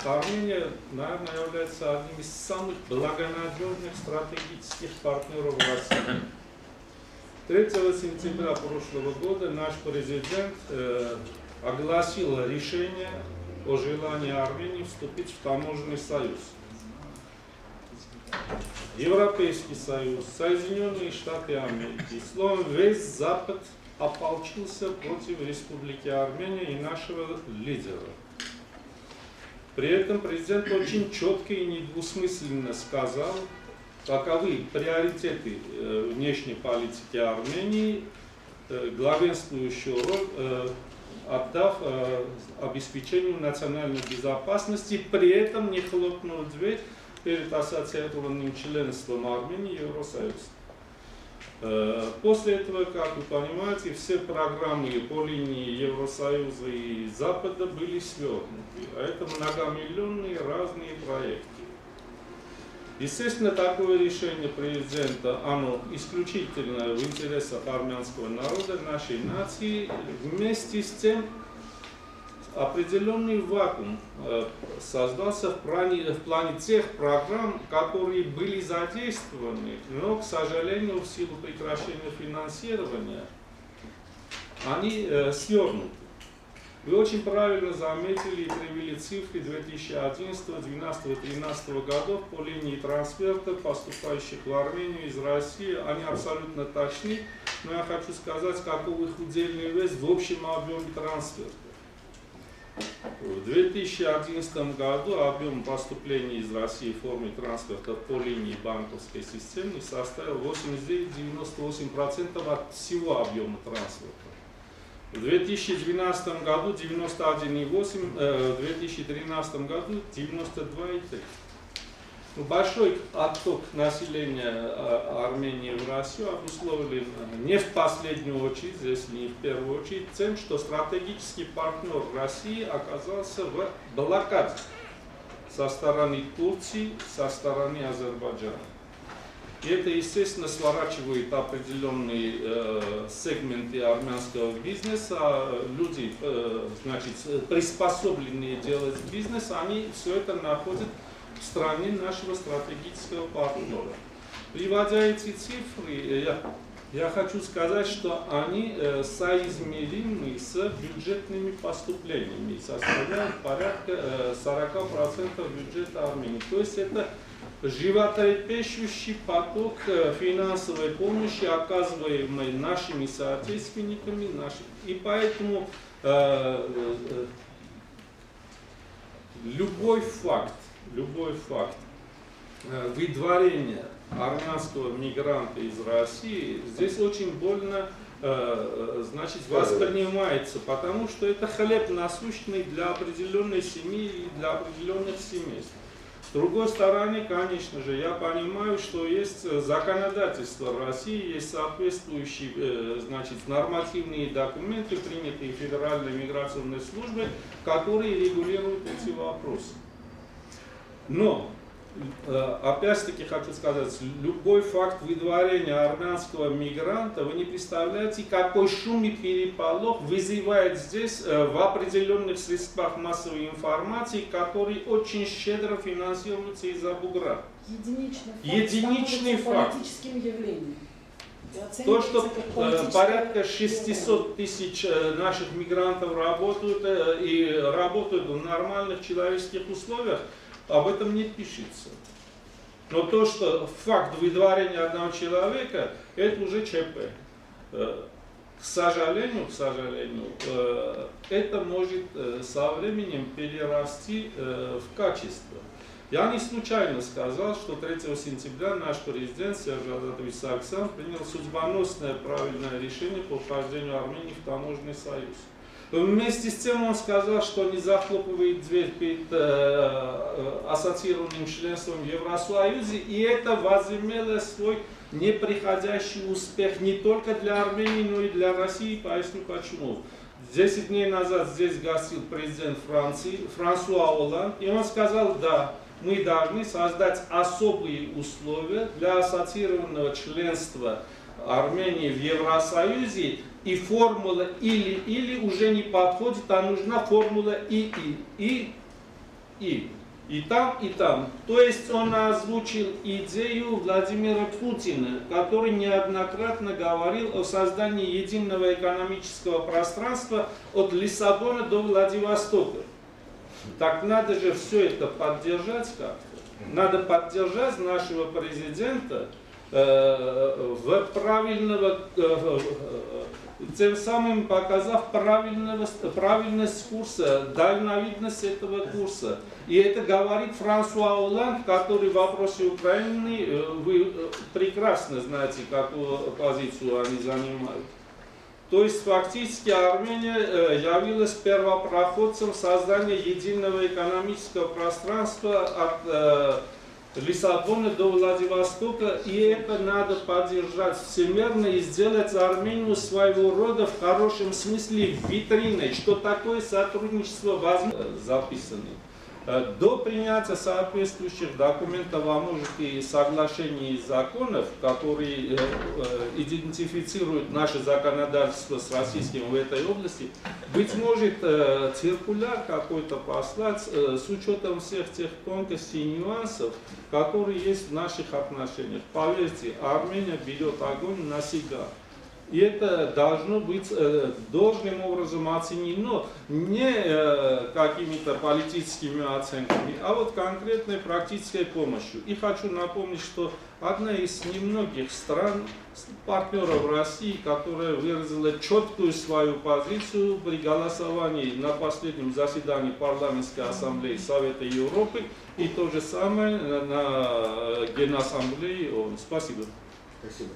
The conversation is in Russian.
Армения, наверное, является одним из самых благонадежных стратегических партнеров России. 3 сентября прошлого года наш президент огласил решение о желании Армении вступить в таможенный союз. Европейский Союз, Соединенные Штаты Америки, словом, весь Запад ополчился против Республики Армения и нашего лидера. При этом президент очень четко и недвусмысленно сказал, каковы приоритеты внешней политики Армении, главенствующую роль отдав обеспечению национальной безопасности, при этом не хлопнул дверь перед ассоциированным членством Армении в Евросоюз. После этого, как вы понимаете, все программы по линии Евросоюза и Запада были свернуты. А это многомиллионные разные проекты. Естественно, такое решение президента, оно исключительно в интересах армянского народа, нашей нации. Вместе с тем, определенный вакуум создался в плане тех программ, которые были задействованы, но, к сожалению, в силу прекращения финансирования, они свернуты. Вы очень правильно заметили и привели цифры 2011, 2012, 2013 годов по линии трансферта, поступающих в Армению из России. Они абсолютно точны, но я хочу сказать, каков их удельный вес в общем объеме трансферта. В 2011 году объем поступлений из России в форме трансферта по линии банковской системы составил 89-98% от всего объема трансферта. В 2012 году 91,8%, в 2013 году 92,3%. Большой отток населения Армении в Россию обусловлен не в последнюю очередь, здесь не в первую очередь, тем, что стратегический партнер России оказался в блокаде со стороны Турции, со стороны Азербайджана. И это, естественно, сворачивает определенные сегменты армянского бизнеса. Люди, значит, приспособленные делать бизнес, они все это находят в стране нашего стратегического партнера. Приводя эти цифры, я хочу сказать, что они соизмеримы с бюджетными поступлениями, составляют порядка 40% бюджета Армении. То есть это животрепещущий поток финансовой помощи, оказываемой нашими соотечественниками. И поэтому любой факт выдворения армянского мигранта из России здесь очень больно значит, воспринимается, потому что это хлеб насущный для определенной семьи и для определенных семейств. С другой стороны, конечно же, я понимаю, что есть законодательство России, есть соответствующие, значит, нормативные документы, принятые Федеральной миграционной службой, которые регулируют эти вопросы. Но, опять-таки хочу сказать, любой факт выдворения армянского мигранта, вы не представляете, какой шум и переполох вызывает здесь в определенных средствах массовой информации, которые очень щедро финансируются из-за бугра. Единичный факт. Политическим явлением. То, что порядка 600 тысяч наших мигрантов работают и работают в нормальных человеческих условиях, об этом не пишется. Но то, что факт выдворения одного человека, это уже ЧП. К сожалению, это может со временем перерасти в качество. Я не случайно сказал, что 3 сентября наш президент Серж Азатович Саркисян принял судьбоносное правильное решение по вхождению Армении в таможенный союз. Вместе с тем он сказал, что не захлопывает дверь перед ассоциированным членством в Евросоюзе, и это возымело свой неприходящий успех не только для Армении, но и для России. Поясню почему. 10 дней назад здесь гостил президент Франции Франсуа Олланд, и он сказал, да, мы должны создать особые условия для ассоциированного членства Армении в Евросоюзе, и формула или уже не подходит, а нужна формула и. И там, и там. То есть он озвучил идею Владимира Путина, который неоднократно говорил о создании единого экономического пространства от Лиссабона до Владивостока. Так надо же все это поддержать как-то. Надо поддержать нашего президента тем самым показав правильность курса, дальновидность этого курса. И это говорит Франсуа Олланд, который в вопросе Украины, вы прекрасно знаете, какую позицию они занимают. То есть фактически Армения явилась первопроходцем создания единого экономического пространства от Лиссабона до Владивостока, и это надо поддержать всемирно и сделать Армению своего рода в хорошем смысле витриной, что такое сотрудничество возможно записано. До принятия соответствующих документов о множестве соглашений и законов, которые идентифицируют наше законодательство с российским в этой области, быть может, циркуляр какой-то послать с учетом всех тех тонкостей и нюансов, которые есть в наших отношениях. Поверьте, Армения берет огонь на себя. И это должно быть должным образом оценено не какими-то политическими оценками, а вот конкретной практической помощью. И хочу напомнить, что одна из немногих стран, партнеров России, которая выразила четкую свою позицию при голосовании на последнем заседании Парламентской ассамблеи Совета Европы, и то же самое на Генассамблее ООН. Спасибо. Спасибо.